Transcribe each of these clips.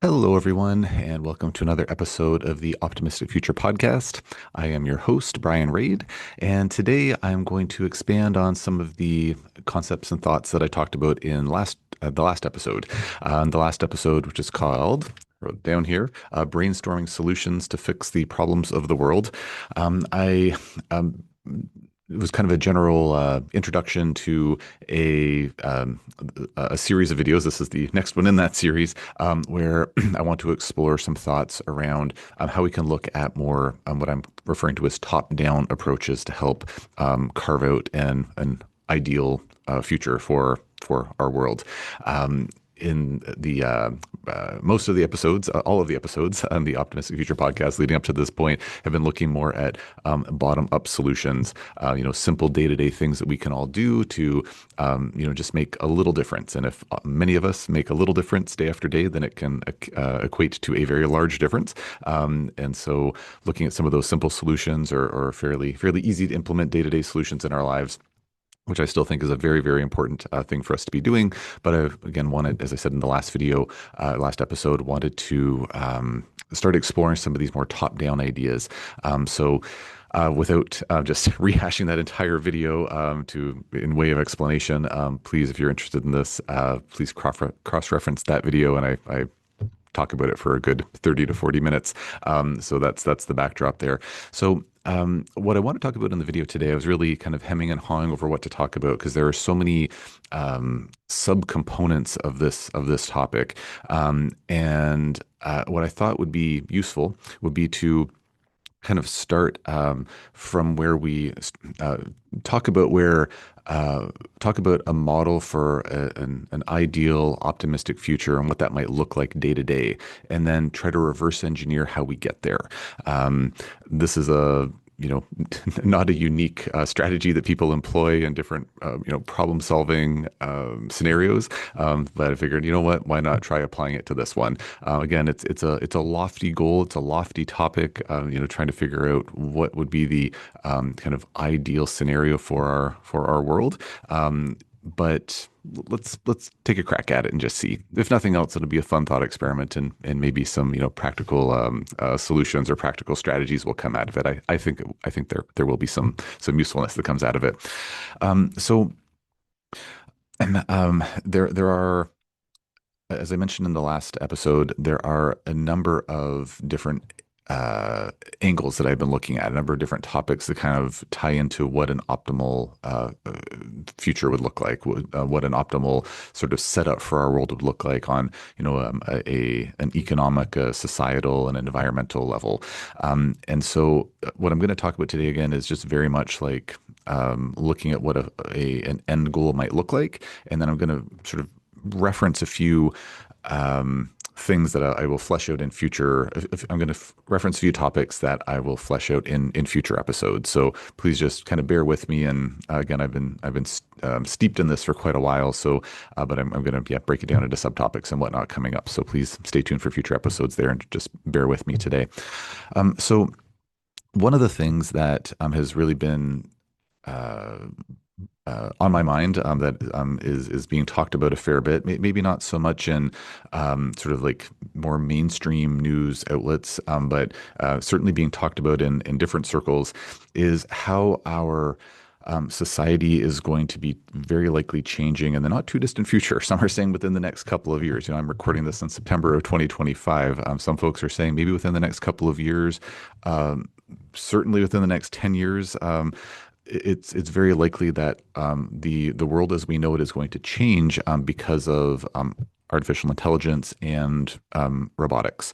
Hello, everyone, and welcome to another episode of the Optimistic Future podcast. I am your host, Bryan Rade, and today I'm going to expand on some of the concepts and thoughts that I talked about in the last episode. The last episode, which is called, wrote it down here, brainstorming solutions to fix the problems of the world. I It was kind of a general introduction to a series of videos. This is the next one in that series, where I want to explore some thoughts around how we can look at more what I'm referring to as top-down approaches to help carve out an ideal future for our world. In the most of the episodes, all of the episodes on the Optimistic Future podcast leading up to this point have been looking more at bottom-up solutions, simple day-to-day things that we can all do to, just make a little difference. And if many of us make a little difference day after day, then it can equate to a very large difference. And so looking at some of those simple solutions or fairly easy to implement day-to-day solutions in our lives, which I still think is a very, very important thing for us to be doing. But I, again, wanted, as I said in the last video, last episode, wanted to start exploring some of these more top-down ideas. Without just rehashing that entire video in way of explanation, please, if you're interested in this, please cross-reference that video, and I talk about it for a good 30 to 40 minutes. So that's the backdrop there. So what I want to talk about in the video today, I was really kind of hemming and hawing over what to talk about because there are so many subcomponents of this topic. And what I thought would be useful would be to kind of start from where we talk about talk about a model for an ideal optimistic future and what that might look like day to day, and then try to reverse engineer how we get there. This is not a unique strategy that people employ in different, problem solving scenarios. But I figured, you know what, why not try applying it to this one? Again, it's a lofty goal. It's a lofty topic, trying to figure out what would be the kind of ideal scenario for our world. But let's take a crack at it and just see. If nothing else, it'll be a fun thought experiment, and maybe some practical solutions or practical strategies will come out of it. I think there will be some usefulness that comes out of it. So there are, as I mentioned in the last episode, there are a number of different angles that I've been looking at, a number of different topics that kind of tie into what an optimal future would look like, what an optimal sort of setup for our world would look like on, an economic, societal, and environmental level. And so what I'm going to talk about today again is just very much like looking at what an end goal might look like, and then I'm going to sort of reference a few things that I will flesh out in future. I'm going to reference a few topics that I will flesh out in future episodes. So please just kind of bear with me. And again, I've been steeped in this for quite a while. So, but I'm going to break it down into subtopics and whatnot coming up. So please stay tuned for future episodes there and just bear with me today. So one of the things that has really been on my mind that is being talked about a fair bit, maybe not so much in sort of like more mainstream news outlets, but certainly being talked about in different circles, is how our society is going to be very likely changing in the not too distant future. Some are saying within the next couple of years. I'm recording this in September of 2025. Some folks are saying maybe within the next couple of years, certainly within the next 10 years. It's very likely that the world as we know it is going to change because of artificial intelligence and robotics.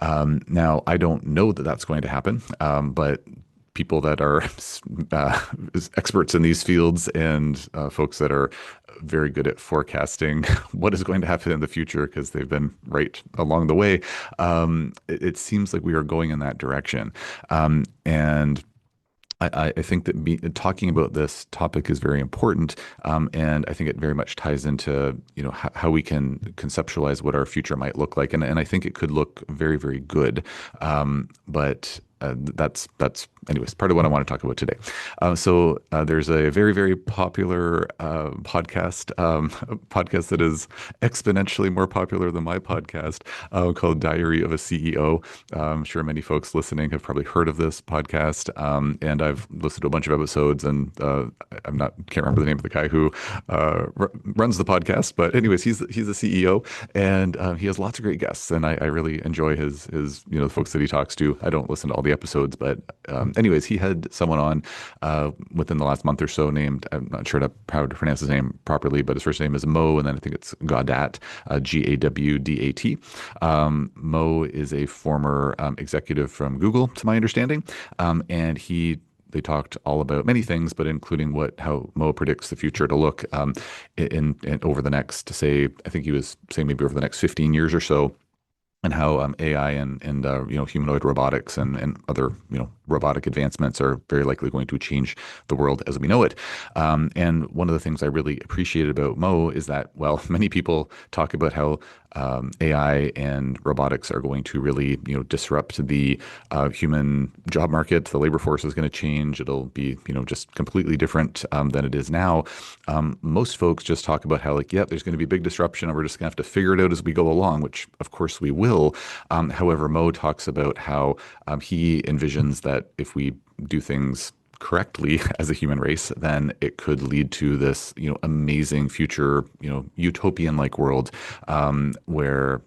Now, I don't know that that's going to happen, but people that are experts in these fields and folks that are very good at forecasting what is going to happen in the future because they've been right along the way, it seems like we are going in that direction. And I think that talking about this topic is very important, and I think it very much ties into how we can conceptualize what our future might look like, and I think it could look very, very good, but that's anyways, part of what I want to talk about today. There's a very, very popular podcast that is exponentially more popular than my podcast, called Diary of a CEO. I'm sure many folks listening have probably heard of this podcast, and I've listened to a bunch of episodes, and can't remember the name of the guy who runs the podcast, but anyways, he's the CEO, and he has lots of great guests, and I really enjoy his the folks that he talks to. I don't listen to all the episodes, but anyways, he had someone on within the last month or so named, I'm not sure how to pronounce his name properly, but his first name is Mo, and then I think it's Gawdat, Gawdat. Mo is a former executive from Google, to my understanding, and they talked all about many things, but including how Mo predicts the future to look in over the next, say, I think he was saying maybe over the next 15 years or so, and how AI and humanoid robotics and other robotic advancements are very likely going to change the world as we know it. And one of the things I really appreciated about Mo is that, well, many people talk about how AI and robotics are going to really disrupt the human job market. The labor force is going to change. It'll be just completely different than it is now. Most folks just talk about how there's going to be big disruption and we're just going to have to figure it out as we go along, which of course we will. However, Mo talks about how he envisions that if we do things correctly as a human race, then it could lead to this, amazing future, utopian-like world where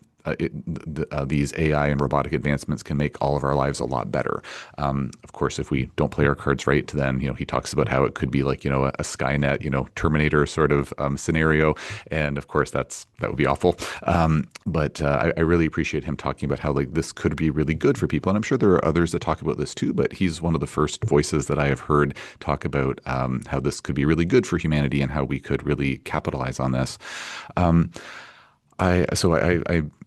these AI and robotic advancements can make all of our lives a lot better. Of course, if we don't play our cards right, then he talks about how it could be like a Skynet, Terminator sort of scenario, and of course that would be awful. But I really appreciate him talking about how this could be really good for people, and I'm sure there are others that talk about this too. But he's one of the first voices that I have heard talk about how this could be really good for humanity and how we could really capitalize on this. I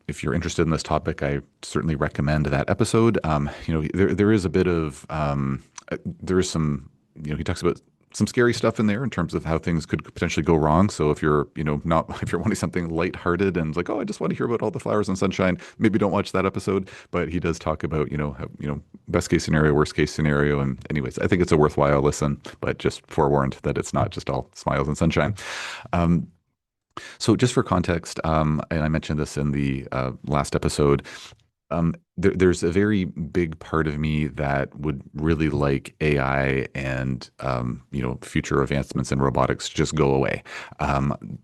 if you're interested in this topic, I certainly recommend that episode. There is a bit of there is some he talks about some scary stuff in there in terms of how things could potentially go wrong. So if you're not if you're wanting something lighthearted and like, oh, I just want to hear about all the flowers and sunshine, maybe don't watch that episode. But he does talk about how, best case scenario, worst case scenario, and anyways, I think it's a worthwhile listen. But just forewarned that it's not just all smiles and sunshine. So just for context, and I mentioned this in the last episode, there's a very big part of me that would really like AI and future advancements in robotics to just go away.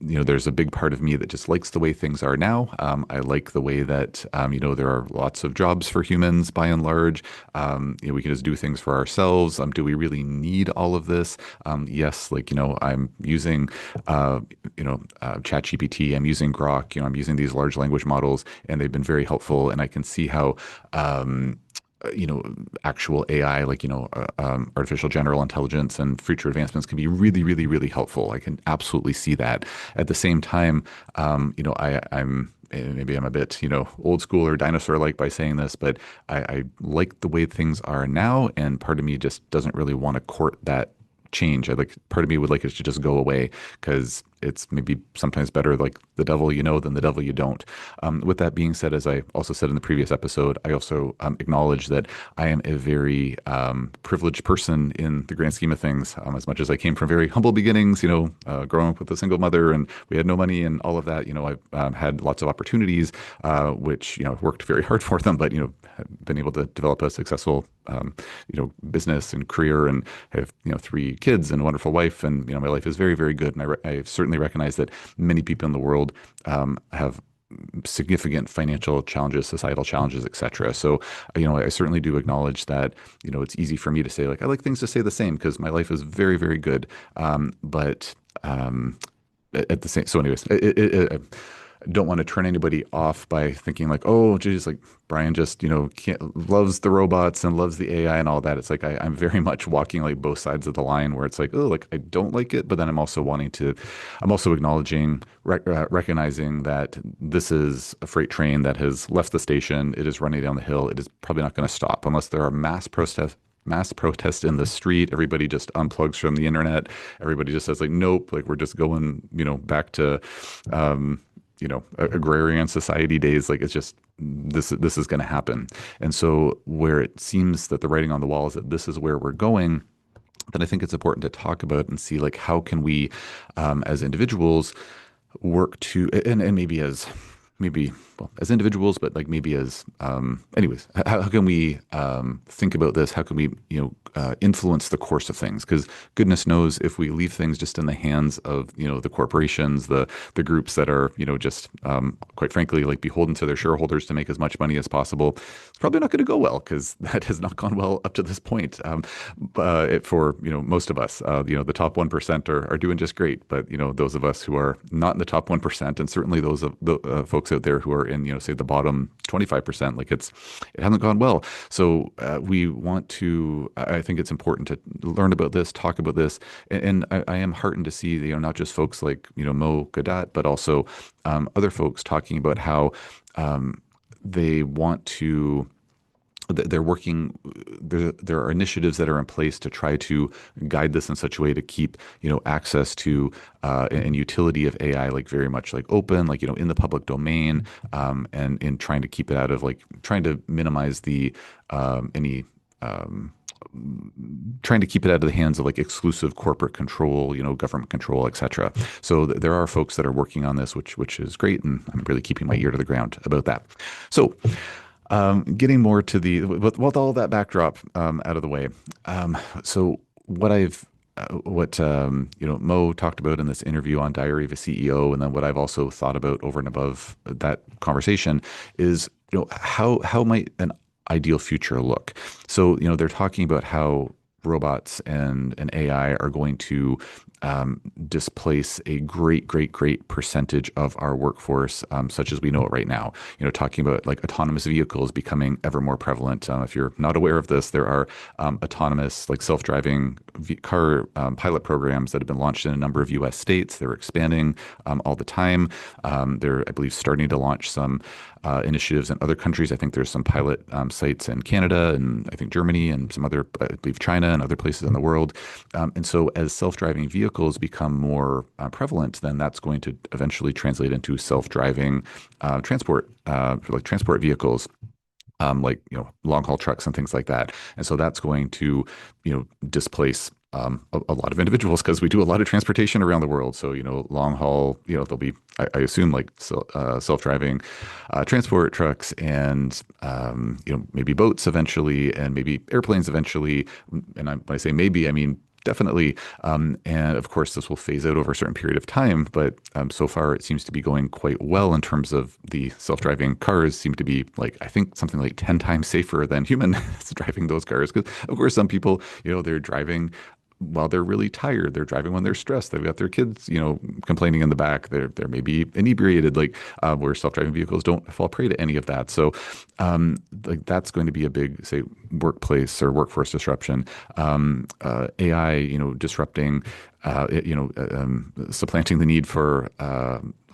There's a big part of me that just likes the way things are now. I like the way that there are lots of jobs for humans by and large. We can just do things for ourselves. Do we really need all of this? Yes, I'm using ChatGPT. I'm using Grok. I'm using these large language models, and they've been very helpful. And I can see how actual AI, artificial general intelligence and future advancements can be really, really, really helpful. I can absolutely see that. At the same time, I'm maybe I'm a bit, old school or dinosaur-like by saying this, but I like the way things are now, and part of me just doesn't really want to court that change. Part of me would like it to just go away because it's maybe sometimes better like the devil you know than the devil you don't. With that being said, as I also said in the previous episode, I also acknowledge that I am a very privileged person in the grand scheme of things. As much as I came from very humble beginnings, growing up with a single mother and we had no money and all of that, I've had lots of opportunities, which, I've worked very hard for them, but, been able to develop a successful, business and career, and have, 3 kids and a wonderful wife. And, my life is very, very good. And I certainly recognize that many people in the world have significant financial challenges, societal challenges, etc. So, I certainly do acknowledge that, it's easy for me to say, I like things to stay the same because my life is very, very good. But at the same, so anyways, I don't want to turn anybody off by thinking oh, geez, Bryan just, loves the robots and loves the AI and all that. It's I'm very much walking both sides of the line where it's oh, I don't like it, but then I'm also acknowledging, recognizing that this is a freight train that has left the station. It is running down the hill. It is probably not going to stop unless there are mass protest in the street. Everybody just unplugs from the internet. Everybody just says nope, we're just going, back to, agrarian society days. Like it's just this is going to happen. And so where it seems that the writing on the wall is that this is where we're going, then I think it's important to talk about and see like how can we, as individuals, work to and maybe as maybe well as individuals, but like maybe as anyways, how can we think about this? How can we influence the course of things? Because goodness knows if we leave things just in the hands of the corporations, the groups that are just quite frankly like beholden to their shareholders to make as much money as possible, it's probably not going to go well because that has not gone well up to this point. For most of us, the top 1% are doing just great, but those of us who are not in the top 1%, and certainly those of the folks out there who are in say the bottom 25%, like it hasn't gone well. So we want to. I think it's important to learn about this, talk about this, and I am heartened to see not just folks like Mo Gadat, but also other folks talking about how they want to they're working there are initiatives that are in place to try to guide this in such a way to keep access to and utility of AI like very much like open, like in the public domain, and in trying to keep it out of like trying to minimize the any trying to keep it out of the hands of like exclusive corporate control, government control, etc. So there are folks that are working on this, which is great, and I'm really keeping my ear to the ground about that. So getting more to with all that backdrop out of the way. So what Mo talked about in this interview on Diary of a CEO, and then what I've also thought about over and above that conversation is how might an ideal future look? So they're talking about how robots and AI are going to displace a great percentage of our workforce, such as we know it right now. Talking about like autonomous vehicles becoming ever more prevalent. If you're not aware of this, there are autonomous, like self-driving car pilot programs that have been launched in a number of U.S. states. They're expanding all the time. They're, I believe, starting to launch some initiatives in other countries. I think there's some pilot sites in Canada and I think Germany and some other, I believe China and other places in the world. And so as self-driving vehicles become more prevalent, then that's going to eventually translate into self-driving transport, like transport vehicles. Like long haul trucks and things like that, and so that's going to displace a lot of individuals because we do a lot of transportation around the world. So long haul, there'll be I assume like self-driving transport trucks and maybe boats eventually, and maybe airplanes eventually. And when I say maybe, I mean definitely. And of course, this will phase out over a certain period of time. But so far, it seems to be going quite well in terms of the self-driving cars seem to be like, I think something like 10 times safer than humans driving those cars. Because of course, some people, they're driving while they're really tired. They're driving when they're stressed. They've got their kids, complaining in the back. They're maybe inebriated, like where self-driving vehicles don't fall prey to any of that. So, like that's going to be a big, say, workplace or workforce disruption. AI, disrupting, supplanting the need for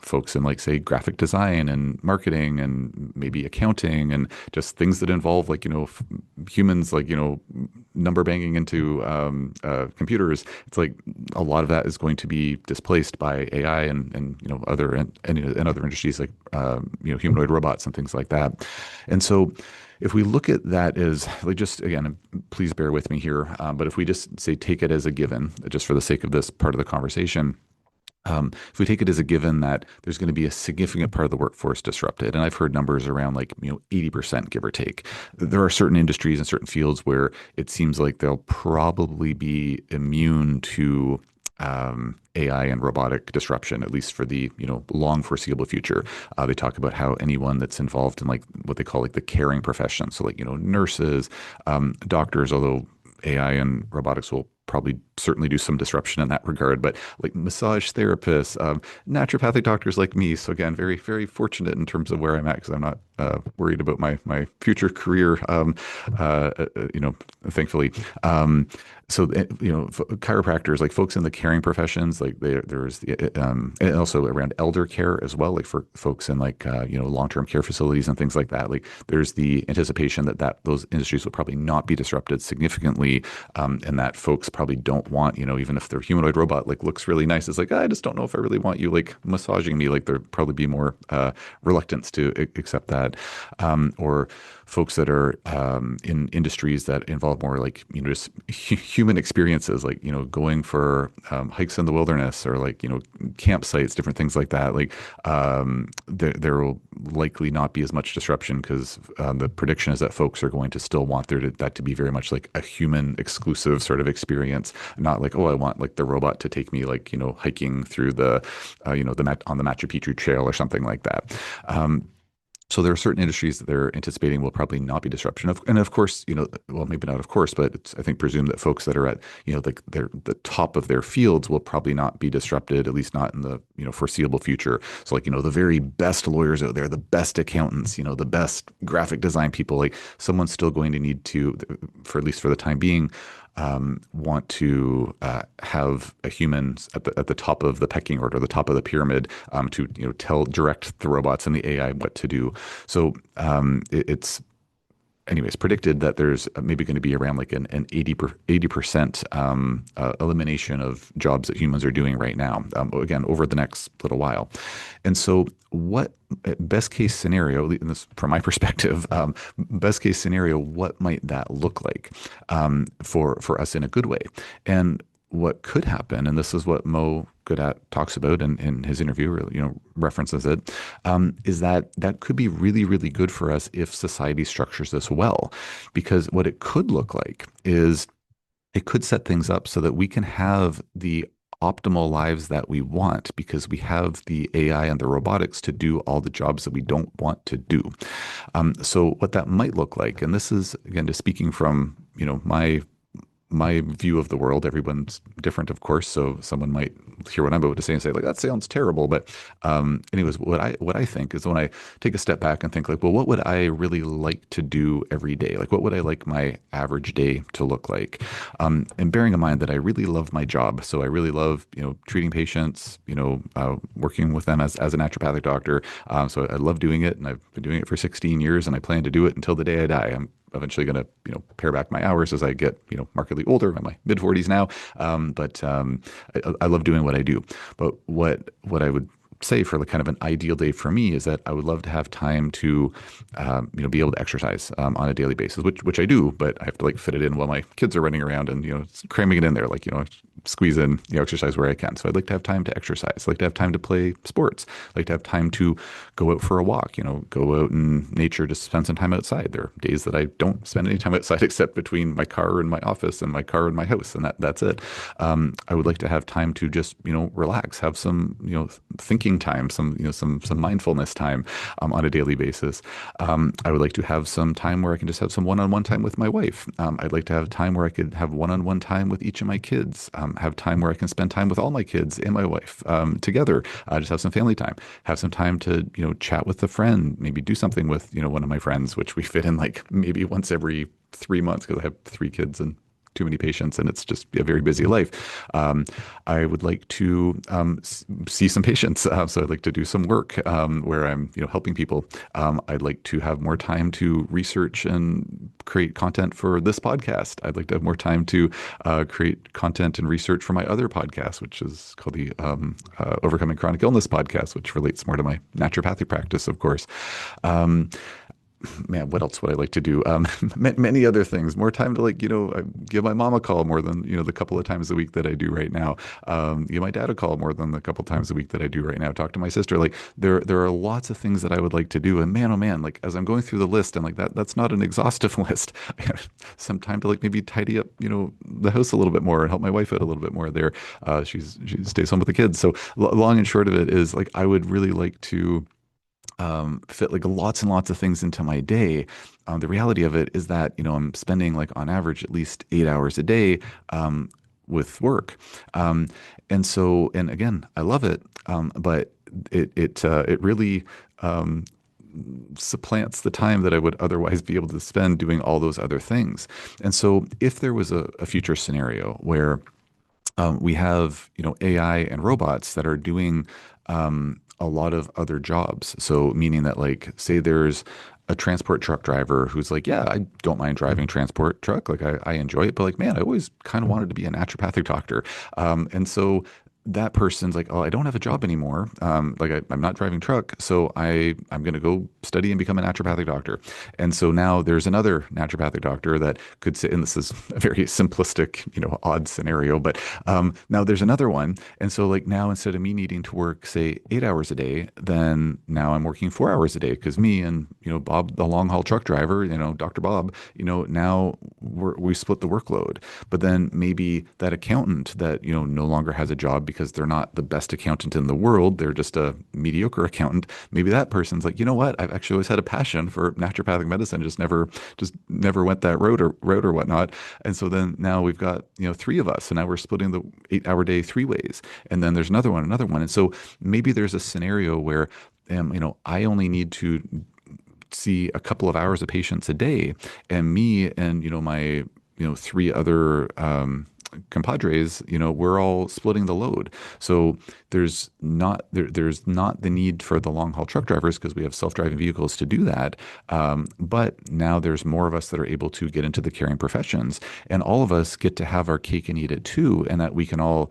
folks in like say graphic design and marketing and maybe accounting and just things that involve like humans like number banging into computers. It's like a lot of that is going to be displaced by AI and other and other industries like humanoid robots and things like that. And so if we look at that as like just again, please bear with me here, but if we just say take it as a given, just for the sake of this part of the conversation. If we take it as a given that there's going to be a significant part of the workforce disrupted, and I've heard numbers around like 80%, give or take. There are certain industries and certain fields where it seems like they'll probably be immune to AI and robotic disruption, at least for the long foreseeable future. They talk about how anyone that's involved in like what they call like the caring profession, so like nurses, doctors, although AI and robotics will probably certainly do some disruption in that regard, but like massage therapists, naturopathic doctors like me. So again, very, very fortunate in terms of where I'm at because I'm not worried about my future career, thankfully. So, chiropractors, like folks in the caring professions, like there's and also around elder care as well, like for folks in like, long-term care facilities and things like that. Like there's the anticipation that those industries will probably not be disrupted significantly, and that folks probably don't want, even if their humanoid robot like looks really nice, it's like, I just don't know if I really want you like massaging me. Like there'd probably be more reluctance to accept that. Or folks that are in industries that involve more like, just human experiences, like, going for hikes in the wilderness or like, campsites, different things like that. Like there will likely not be as much disruption because the prediction is that folks are going to still want that to be very much like a human exclusive sort of experience, not like, oh, I want like the robot to take me like, hiking through on the Machu Picchu trail or something like that. So there are certain industries that they're anticipating will probably not be disruption. And of course, well, maybe not of course, but it's, I think, presume that folks that are at, the top of their fields will probably not be disrupted, at least not in the, foreseeable future. So like, the very best lawyers out there, the best accountants, the best graphic design people, like someone's still going to need to, for at least for the time being, want to have a human at the top of the pecking order, the top of the pyramid, to direct the robots and the AI what to do. So it's anyways predicted that there's maybe going to be around like an 80% elimination of jobs that humans are doing right now, again over the next little while. And so what best case scenario, and this from my perspective, best case scenario, what might that look like for us in a good way? And what could happen, and this is what Mo Goodat talks about in his interview, or references it, is that could be really, really good for us if society structures this well. Because what it could look like is it could set things up so that we can have the optimal lives that we want because we have the AI and the robotics to do all the jobs that we don't want to do. So what that might look like, and this is again just speaking from my view of the world. Everyone's different, of course. So someone might hear what I'm about to say and say, like, that sounds terrible. But anyways, what I think is when I take a step back and think like, well, what would I really like to do every day? Like, what would I like my average day to look like? And bearing in mind that I really love my job. So I really love, treating patients, working with them as a naturopathic doctor. So I love doing it, and I've been doing it for 16 years, and I plan to do it until the day I die. I'm eventually going to, pare back my hours as I get, markedly older. I'm in my mid 40s now. But I love doing what I do. But what I would say for like kind of an ideal day for me is that I would love to have time to, be able to exercise on a daily basis, which I do, but I have to like fit it in while my kids are running around and, cramming it in there, like, squeeze in, exercise where I can. So I'd like to have time to exercise. I'd like to have time to play sports. I'd like to have time to go out for a walk, go out in nature, just spend some time outside. There are days that I don't spend any time outside except between my car and my office and my car and my house, and that's it. I would like to have time to just, relax, have some, thinking time, some mindfulness time on a daily basis. I would like to have some time where I can just have some one-on-one time with my wife. I'd like to have time where I could have one-on-one time with each of my kids. Have time where I can spend time with all my kids and my wife together. Just have some family time. Have some time to chat with a friend. Maybe do something with one of my friends, which we fit in like maybe once every 3 months because I have 3 kids and too many patients, and it's just a very busy life. I would like to see some patients, so I'd like to do some work where I'm, helping people. I'd like to have more time to research and create content for this podcast. I'd like to have more time to create content and research for my other podcast, which is called the Overcoming Chronic Illness podcast, which relates more to my naturopathic practice, of course. Man, what else would I like to do? Many other things. More time to like, give my mom a call more than, the couple of times a week that I do right now. Give my dad a call more than the couple of times a week that I do right now. Talk to my sister. Like there are lots of things that I would like to do. And man, oh man, like as I'm going through the list, I'm like, that's not an exhaustive list. I have some time to like maybe tidy up, the house a little bit more and help my wife out a little bit more there. She stays home with the kids. So long and short of it is like, I would really like to fit like lots and lots of things into my day. The reality of it is that, I'm spending like on average at least 8 hours a day with work. And so, and again, I love it, but it really supplants the time that I would otherwise be able to spend doing all those other things. And so if there was a future scenario where we have, AI and robots that are doing a lot of other jobs. So meaning that like say there's a transport truck driver who's like, yeah, I don't mind driving transport truck. Like I enjoy it, but like, man, I always kind of wanted to be a naturopathic doctor. And so that person's like, oh, I don't have a job anymore. Like I'm not driving truck, so I'm going to go study and become a naturopathic doctor. And so now there's another naturopathic doctor that could sit, and this is a very simplistic, odd scenario, but now there's another one. And so like now instead of me needing to work, say 8 hours a day, then now I'm working 4 hours a day because me and, Bob, the long haul truck driver, Dr. Bob, now we split the workload. But then maybe that accountant that, no longer has a job because they're not the best accountant in the world, they're just a mediocre accountant. Maybe that person's like, you know what? I've actually always had a passion for naturopathic medicine, just never went that road or whatnot. And so then now we've got, three of us. So now we're splitting the 8 hour day three ways. And then there's another one, another one. And so maybe there's a scenario where I only need to see a couple of hours of patients a day, and me and my three other compadres, we're all splitting the load. So there's not the need for the long haul truck drivers because we have self-driving vehicles to do that. But now there's more of us that are able to get into the caring professions, and all of us get to have our cake and eat it too, and that we can all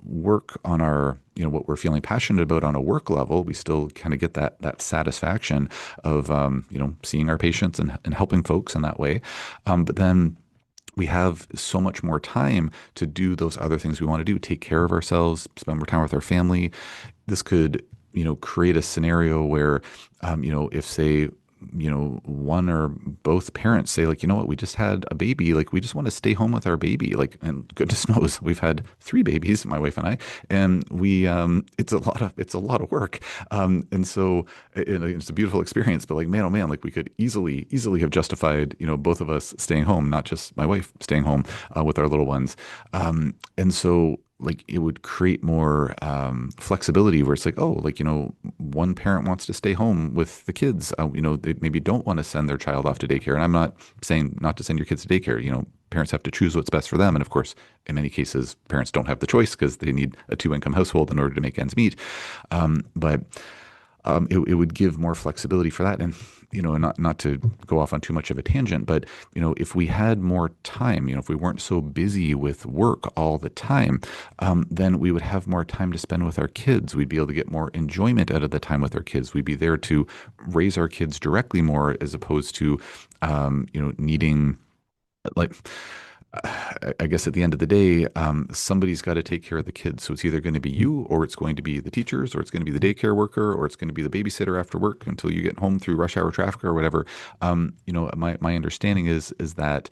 work on our what we're feeling passionate about on a work level. We still kind of get that satisfaction of seeing our patients and helping folks in that way. But then we have so much more time to do those other things we want to do, take care of ourselves, spend more time with our family. This could, create a scenario where, if say, one or both parents say like, you know what, we just had a baby, like we just want to stay home with our baby, like, and goodness knows we've had three babies, my wife and I, and it's a lot of work, and so it's a beautiful experience, but like, man, oh man, like we could easily have justified, both of us staying home, not just my wife staying home with our little ones, and so like it would create more flexibility where it's like, oh, like, one parent wants to stay home with the kids. They maybe don't want to send their child off to daycare. And I'm not saying not to send your kids to daycare. Parents have to choose what's best for them. And of course, in many cases, parents don't have the choice because they need a two-income household in order to make ends meet. But it would give more flexibility for that. And, not to go off on too much of a tangent, but, if we had more time, if we weren't so busy with work all the time, then we would have more time to spend with our kids. We'd be able to get more enjoyment out of the time with our kids. We'd be there to raise our kids directly more as opposed to, needing like I guess at the end of the day, somebody's got to take care of the kids. So it's either going to be you, or it's going to be the teachers, or it's going to be the daycare worker, or it's going to be the babysitter after work until you get home through rush hour traffic or whatever. My understanding is that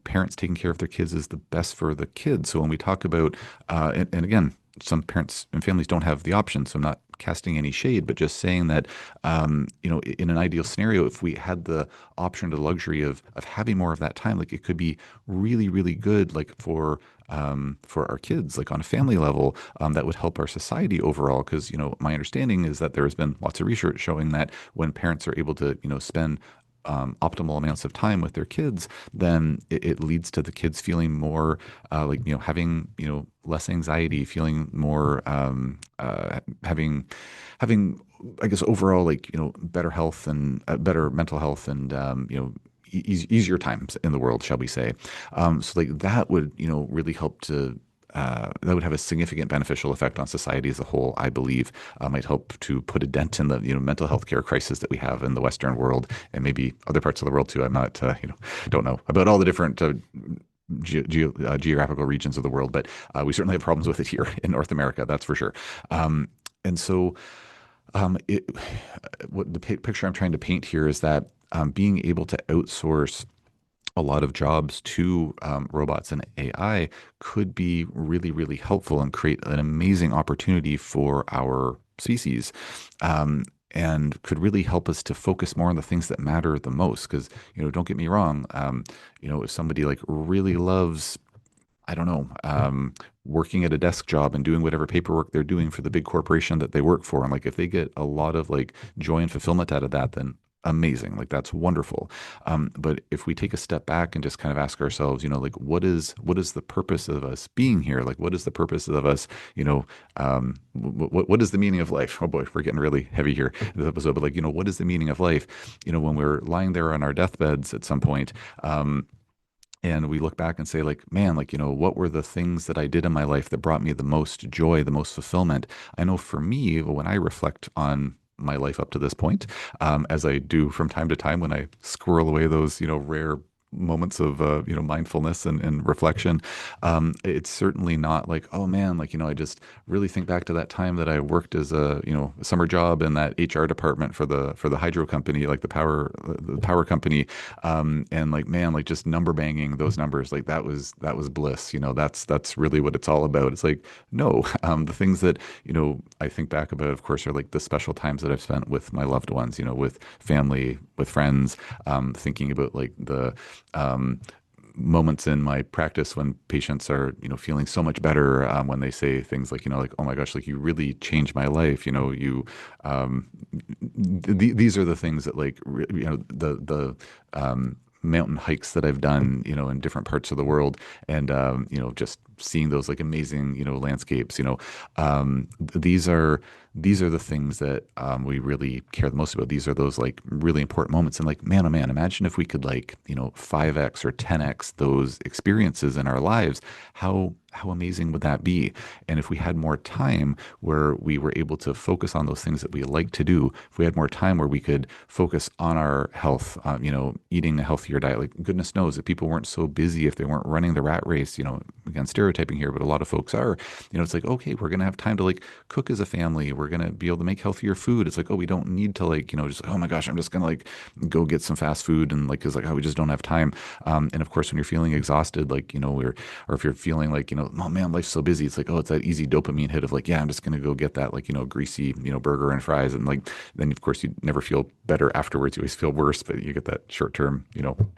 parents taking care of their kids is the best for the kids. So when we talk about and again, some parents and families don't have the option, so I'm not casting any shade, but just saying that, in an ideal scenario, if we had the option, the luxury of having more of that time, like it could be really, really good, like for our kids, like on a family level, that would help our society overall. Because my understanding is that there has been lots of research showing that when parents are able to, spend optimal amounts of time with their kids, then it leads to the kids feeling more having less anxiety, feeling more having I guess overall like better health and better mental health and easier times in the world, shall we say? So like that would really help to. That would have a significant beneficial effect on society as a whole, I believe. Might help to put a dent in the mental health care crisis that we have in the Western world and maybe other parts of the world too. I'm not don't know about all the different geographical regions of the world, but we certainly have problems with it here in North America, that's for sure. And so it what the picture I'm trying to paint here is that being able to outsource a lot of jobs to robots and AI could be really, really helpful and create an amazing opportunity for our species. And could really help us to focus more on the things that matter the most. Because, don't get me wrong, if somebody like really loves, I don't know, working at a desk job and doing whatever paperwork they're doing for the big corporation that they work for, and like if they get a lot of like joy and fulfillment out of that, then amazing. Like that's wonderful. But if we take a step back and just kind of ask ourselves, like what is the purpose of us being here? Like what is the purpose of us, what is the meaning of life? Oh boy, we're getting really heavy here in this episode, but like, what is the meaning of life? When we're lying there on our deathbeds at some point, and we look back and say like, man, like, what were the things that I did in my life that brought me the most joy, the most fulfillment? I know for me, when I reflect on my life up to this point, as I do from time to time when I squirrel away those, rare moments of mindfulness and reflection, it's certainly not like, oh man, like, I just really think back to that time that I worked as a summer job in that HR department for the hydro company, like the power company, and like, man, like just number banging those numbers, like that was bliss. That's really what it's all about. It's like, no, the things that I think back about, of course, are like the special times that I've spent with my loved ones, with family, with friends, thinking about like the um, moments in my practice when patients are, feeling so much better, when they say things like, like, oh my gosh, like you really changed my life. Um, these are the things that like, mountain hikes that I've done, in different parts of the world, and just seeing those like amazing, landscapes. These are the things that we really care the most about. These are those like really important moments. And like, man, oh man, imagine if we could like, 5x or 10x those experiences in our lives. How amazing would that be? And if we had more time where we were able to focus on those things that we like to do, if we had more time where we could focus on our health, eating a healthier diet, like goodness knows if people weren't so busy, if they weren't running the rat race, again, stereotyping here, but a lot of folks are, it's like, okay, we're going to have time to like cook as a family. We're going to be able to make healthier food. It's like, oh, we don't need to like, just, oh my gosh, I'm just going to like go get some fast food. And like, it's like, oh, we just don't have time. And of course, when you're feeling exhausted, like, or if you're feeling like, oh man, life's so busy. It's like, oh, it's that easy dopamine hit of like, yeah, I'm just going to go get that like, greasy, burger and fries. And like, then of course you never feel better afterwards. You always feel worse, but you get that short term,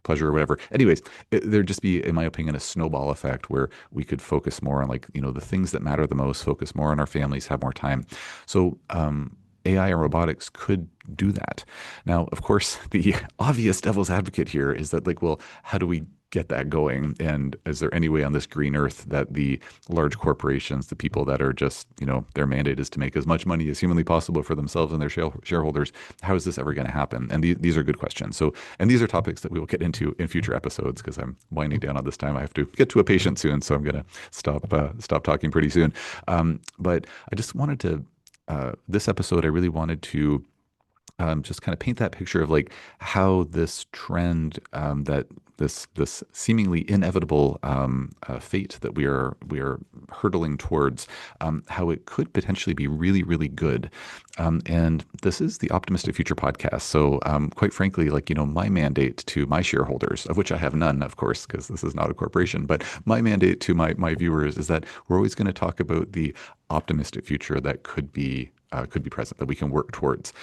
pleasure or whatever. Anyways, there'd just be, in my opinion, a snowball effect where we could focus more on like, the things that matter the most, focus more on our families, have more time. So, AI and robotics could do that. Now, of course, the obvious devil's advocate here is that, like, well, how do we get that going? And is there any way on this green earth that the large corporations, the people that are just, their mandate is to make as much money as humanly possible for themselves and their shareholders, how is this ever going to happen? And these are good questions. So, and these are topics that we will get into in future episodes because I'm winding down on this time. I have to get to a patient soon, so I'm going to stop talking pretty soon. But I just wanted to. This episode, I really wanted to just kind of paint that picture of like how this trend, that this seemingly inevitable fate that we are hurtling towards, how it could potentially be really, really good. And this is the Optimistic Future podcast. So quite frankly, like, my mandate to my shareholders, of which I have none, of course, because this is not a corporation, but my mandate to my viewers is that we're always going to talk about the optimistic future that could be present, that we can work towards.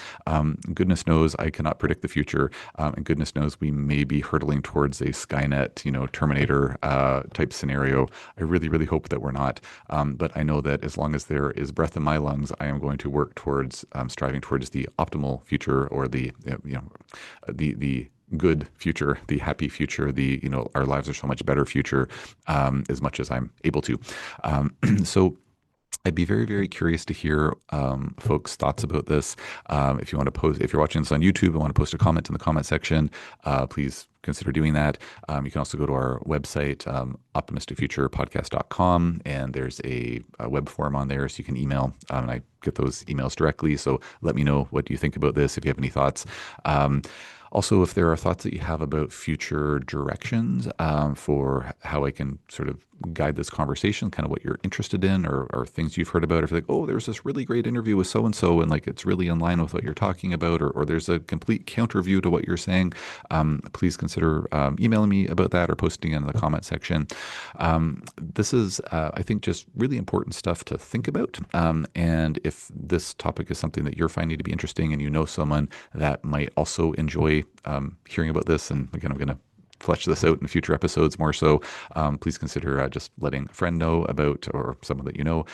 Goodness knows I cannot predict the future, and goodness knows we may be hurtling towards a Skynet, Terminator type scenario. I really, really hope that we're not. But I know that as long as there is breath in my lungs, I am going to work towards striving towards the optimal future, or the good future, the happy future, our lives are so much better future, as much as I'm able to. So I'd be very, very curious to hear folks' thoughts about this. If you want to post, if you're watching this on YouTube and want to post a comment in the comment section, please consider doing that. You can also go to our website, optimisticfuturepodcast.com, and there's a web form on there, so you can email, and I get those emails directly. So let me know what you think about this, if you have any thoughts. Also, if there are thoughts that you have about future directions, for how I can sort of guide this conversation, kind of what you're interested in, or things you've heard about, if you're like, oh, there's this really great interview with so-and-so, and like it's really in line with what you're talking about, or there's a complete counter view to what you're saying, please consider emailing me about that or posting it in the comment section. This is, I think, just really important stuff to think about. And if this topic is something that you're finding to be interesting and you know someone that might also enjoy hearing about this, and again, I'm going to flesh this out in future episodes more so, please consider just letting a friend know about, or someone that know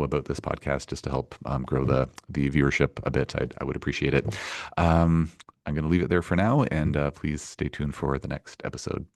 about this podcast, just to help grow the viewership a bit. I would appreciate it. I'm going to leave it there for now, and please stay tuned for the next episode.